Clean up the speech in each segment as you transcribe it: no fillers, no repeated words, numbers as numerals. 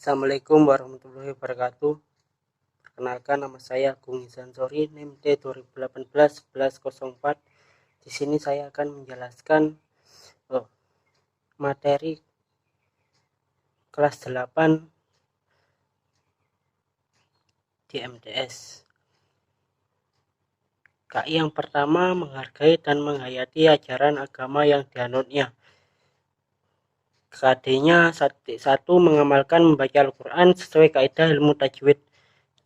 Assalamualaikum warahmatullahi wabarakatuh. Perkenalkan, nama saya Agung Ihsan Sori, NIM D 2018-1104. Di sini saya akan menjelaskan materi kelas 8 di MTS. KI yang pertama, menghargai dan menghayati ajaran agama yang dianutnya. KD-nya 1. Mengamalkan membaca Al-Quran sesuai kaidah ilmu tajwid.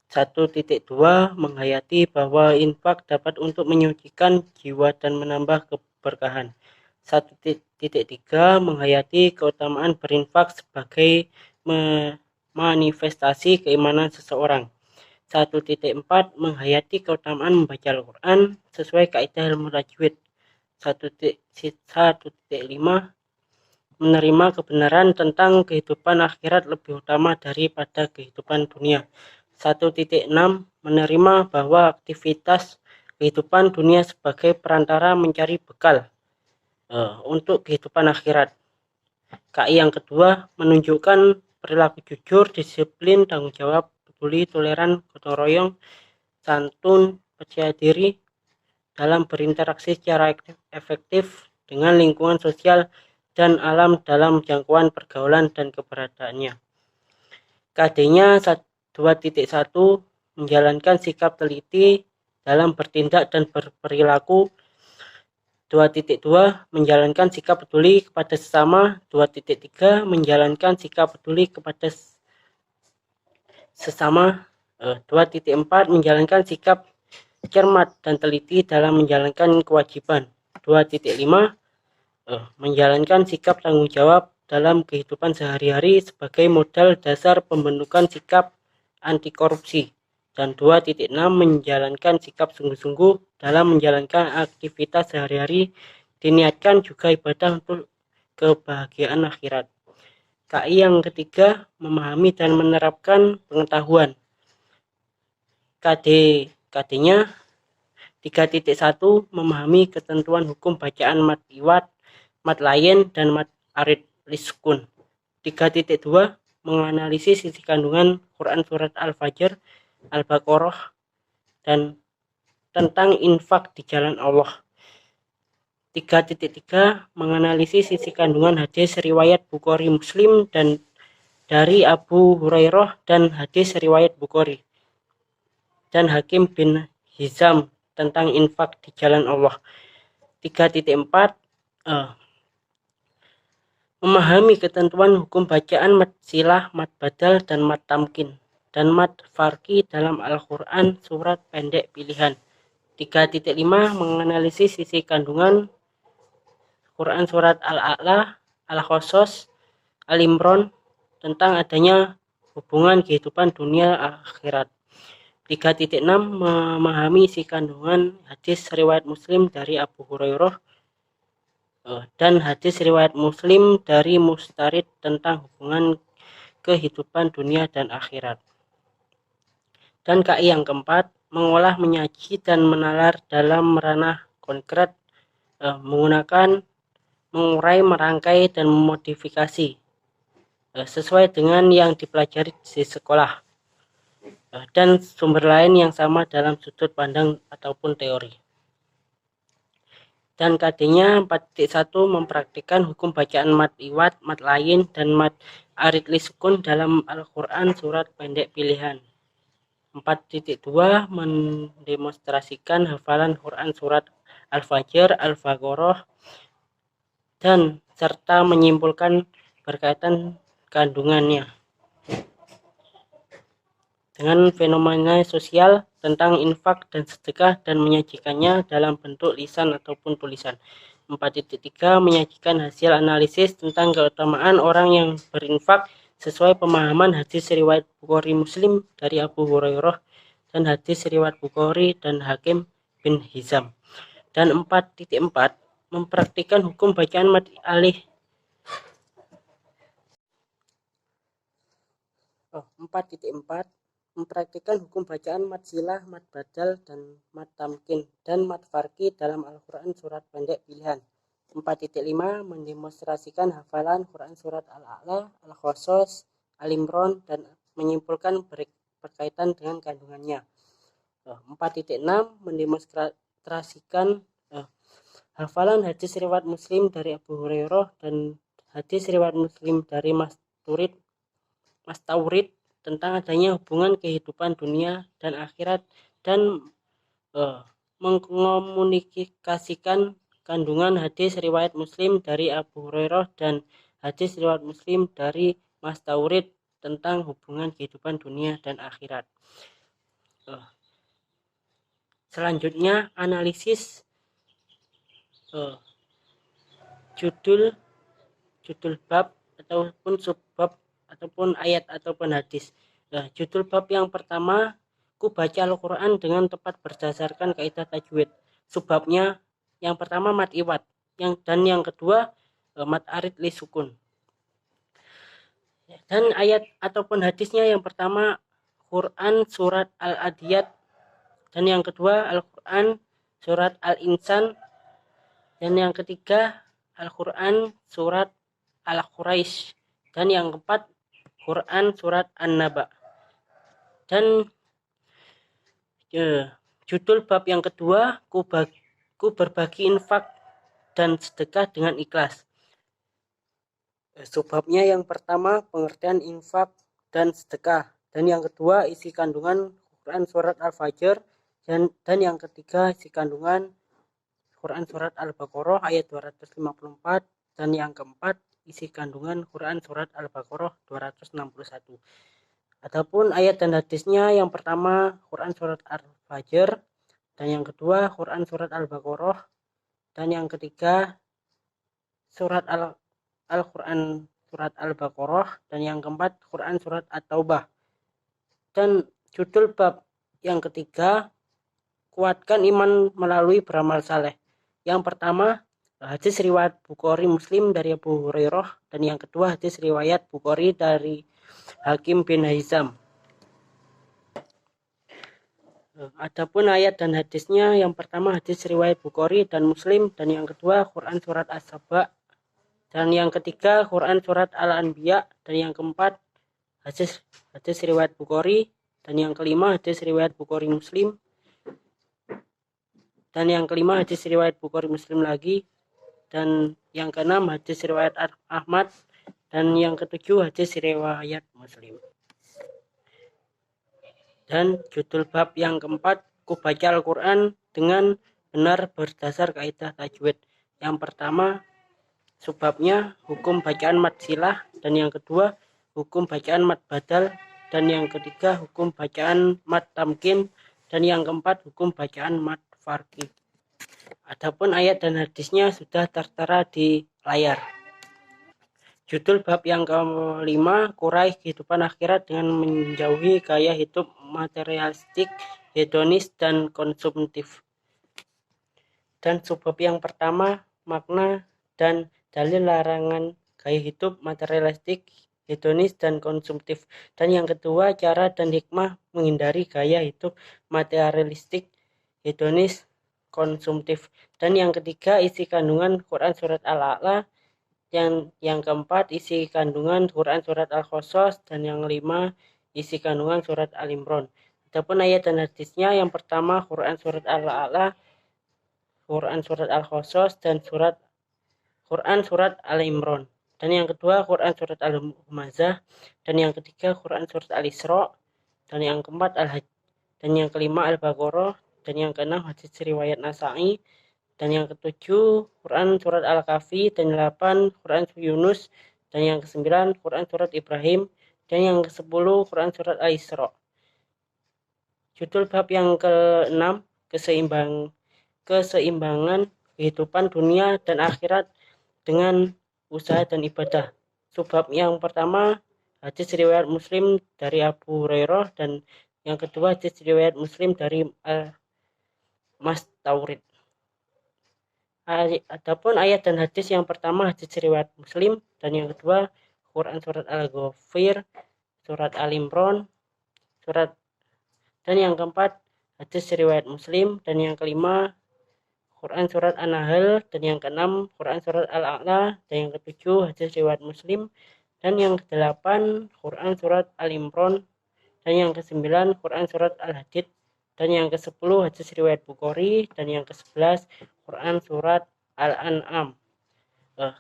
1.2. Menghayati bahwa infak dapat untuk menyucikan jiwa dan menambah keberkahan. 1.3. Menghayati keutamaan berinfak sebagai manifestasi keimanan seseorang. 1.4. Menghayati keutamaan membaca Al-Quran sesuai kaidah ilmu tajwid. 1.5. Menerima kebenaran tentang kehidupan akhirat lebih utama daripada kehidupan dunia. 1.6. Menerima bahwa aktivitas kehidupan dunia sebagai perantara mencari bekal untuk kehidupan akhirat. KI yang kedua, menunjukkan perilaku jujur, disiplin, tanggung jawab, peduli, toleran, gotong royong, santun, percaya diri dalam berinteraksi secara efektif dengan lingkungan sosial dan alam dalam jangkauan pergaulan dan keberadaannya. KD-nya 2.1. Menjalankan sikap teliti dalam bertindak dan berperilaku. 2.2. Menjalankan sikap peduli kepada sesama. 2.3. Menjalankan sikap peduli kepada sesama. 2.4. Menjalankan sikap cermat dan teliti dalam menjalankan kewajiban. 2.5. Menjalankan sikap tanggung jawab dalam kehidupan sehari-hari sebagai modal dasar pembentukan sikap anti korupsi. Dan 2.6. Menjalankan sikap sungguh-sungguh dalam menjalankan aktivitas sehari-hari, diniatkan juga ibadah untuk kebahagiaan akhirat. KI yang ketiga, memahami dan menerapkan pengetahuan. KD-nya 3.1. Memahami ketentuan hukum bacaan mad iwad, mad lain, dan mad arid liskun. 3.2. Menganalisis isi kandungan Quran surat Al-Fajr, Al-Baqarah, dan tentang infak di jalan Allah. 3.3. Menganalisis isi kandungan hadis riwayat Bukhari Muslim dan dari Abu Hurairah dan hadis riwayat Bukhari dan Hakim bin Hizam tentang infak di jalan Allah. 3.4. Memahami ketentuan hukum bacaan mad silah, mad badal, dan mad tamkin, dan mad farki dalam Al-Quran surat pendek pilihan. 3.5. Menganalisis isi kandungan Quran surat Al-A'la, Al-Qasas, Al-Imran tentang adanya hubungan kehidupan dunia akhirat. 3.6. Memahami isi kandungan hadis riwayat Muslim dari Abu Hurairah dan hadis riwayat Muslim dari Mustarid tentang hubungan kehidupan dunia dan akhirat. Dan KI yang keempat, mengolah, menyaji, dan menalar dalam ranah konkret menggunakan mengurai, merangkai, dan memodifikasi sesuai dengan yang dipelajari di sekolah dan sumber lain yang sama dalam sudut pandang ataupun teori. Dan KD-nya 4.1. Mempraktikkan hukum bacaan mad iwad, mad lain, dan mad arid liskun dalam Al-Quran surat pendek pilihan. 4.2. Mendemonstrasikan hafalan Quran surat Al-Fajr, Al-Baqarah, dan serta menyimpulkan berkaitan kandungannya dengan fenomena sosial tentang infak dan sedekah dan menyajikannya dalam bentuk lisan ataupun tulisan. 4.3. Menyajikan hasil analisis tentang keutamaan orang yang berinfak sesuai pemahaman hadis riwayat Bukhari Muslim dari Abu Hurairah dan hadis riwayat Bukhari dan Hakim bin Hizam. Dan 4.4. Mempraktikkan hukum bacaan mad alih. 4.4. Mempraktikkan hukum bacaan mad silah, mad badal, dan mad tamkin, dan mad farki dalam Al-Quran surat pendek pilihan. 4.5. Mendemonstrasikan hafalan Quran surat Al-A'la, Al-Qasas, Al-Imran dan menyimpulkan berkaitan dengan kandungannya. 4.6 mendemonstrasikan hafalan hadis riwayat Muslim dari Abu Hurairah dan hadis riwayat Muslim dari Mas Taurid tentang adanya hubungan kehidupan dunia dan akhirat dan mengkomunikasikan kandungan hadis riwayat Muslim dari Abu Hurairah dan hadis riwayat Muslim dari Mas Taurid tentang hubungan kehidupan dunia dan akhirat. Selanjutnya analisis judul bab ataupun subbab ataupun ayat ataupun hadis. Judul bab yang pertama, ku baca Al-Quran dengan tepat berdasarkan kaidah tajwid. Subbabnya yang pertama mad iwad, dan yang kedua mad arid li sukun. Dan ayat ataupun hadisnya yang pertama Quran surat Al-Adiyat, dan yang kedua Al-Quran surat Al-Insan, dan yang ketiga Al-Quran surat Al-Quraisy, dan yang keempat Quran surat An-Naba. Dan judul bab yang kedua, ku berbagi infak dan sedekah dengan ikhlas. Subbabnya yang pertama pengertian infak dan sedekah, dan yang kedua isi kandungan Quran surat Al-Fajr, dan yang ketiga isi kandungan Quran surat Al-Baqarah ayat 254, dan yang keempat isi kandungan Quran surat Al-Baqarah 261. Adapun ayat dan hadisnya yang pertama Quran surat Al-Fajr, dan yang kedua Quran surat Al-Baqarah, dan yang ketiga surat Al-Quran surat Al-Baqarah, dan yang keempat Quran surat At-Taubah. Dan judul bab yang ketiga, kuatkan iman melalui beramal saleh. Yang pertama hadis riwayat Bukhari Muslim dari Abu Hurairah, dan yang kedua hadis riwayat Bukhari dari Hakim bin Hizam. Adapun ayat dan hadisnya yang pertama hadis riwayat Bukhari dan Muslim, dan yang kedua Quran surat As-Saba, dan yang ketiga Quran surat Al-Anbiya, dan yang keempat hadis riwayat Bukhari, dan yang kelima hadis riwayat Bukhari Muslim, dan yang kelima hadis riwayat Bukhari Muslim lagi, dan yang keenam hadis riwayat Ahmad, dan yang ketujuh hadis riwayat Muslim. Dan judul bab yang keempat, ku baca Al-Quran dengan benar berdasar kaidah tajwid. Yang pertama subbabnya hukum bacaan mad silah, dan yang kedua hukum bacaan mad badal, dan yang ketiga hukum bacaan mad tamkin, dan yang keempat hukum bacaan mad farqi. Adapun ayat dan hadisnya sudah tertera di layar. Judul bab yang kelima, kurai kehidupan akhirat dengan menjauhi gaya hidup materialistik, hedonis, dan konsumtif. Dan subbab yang pertama, makna dan dalil larangan gaya hidup materialistik, hedonis, dan konsumtif. Dan yang kedua, cara dan hikmah menghindari gaya hidup materialistik, hedonis, konsumtif. Dan yang ketiga, isi kandungan Quran surat Al-A'la. Yang keempat, isi kandungan Quran surat Al-Qasas, dan yang kelima, isi kandungan surat Al-Imran. Adapun ayat dan hadisnya yang pertama Quran surat Al-A'la, Quran surat Al-Qasas, dan Quran surat Al-Imran. Dan yang kedua Quran surat Al-Humazah, dan yang ketiga Quran surat Al-Isra, dan yang keempat Al-Hajj, dan yang kelima Al-Baqarah, dan yang keenam hadis riwayat Nasa'i, dan yang ketujuh Quran surat Al-Kahfi, dan 8 Quran Yunus, dan yang kesembilan Quran surat Ibrahim, dan yang ke-10 Quran surat Al-Isra. Judul bab yang ke-6, keseimbangan kehidupan dunia dan akhirat dengan usaha dan ibadah. Subbab yang pertama hadis riwayat Muslim dari Abu Hurairah, dan yang kedua hadis riwayat Muslim dari Mas Taurid. Adapun ayat dan hadis yang pertama hadis riwayat Muslim, dan yang kedua Quran surat Al-Ghafir, surat Al-Imran, dan yang keempat hadis riwayat Muslim, dan yang kelima Quran surat An-Nahl, dan yang keenam Quran surat Al-A'la, dan yang ketujuh hadis riwayat Muslim, Dan yang ke-8 Quran surat Al-Imran. Dan yang ke-9 Quran surat Al-Hadid. Dan yang ke-10 hadis riwayat Bukhari. Dan yang ke-11 Quran surat Al-An'am.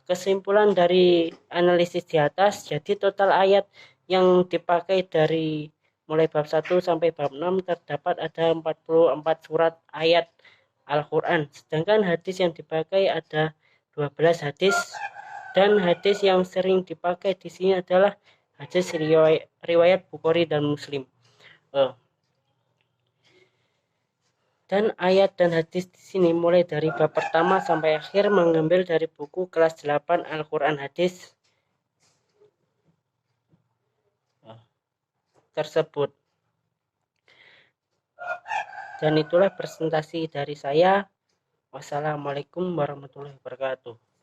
Kesimpulan dari analisis di atas, jadi total ayat yang dipakai dari mulai bab 1 sampai bab 6 terdapat ada 44 surat ayat Al-Quran, sedangkan hadis yang dipakai ada 12 hadis, dan hadis yang sering dipakai di sini adalah hadis riwayat Bukhari dan Muslim. Dan ayat dan hadis di sini mulai dari bab pertama sampai akhir mengambil dari buku kelas 8 Al-Quran Hadis tersebut. Dan itulah presentasi dari saya. Wassalamualaikum warahmatullahi wabarakatuh.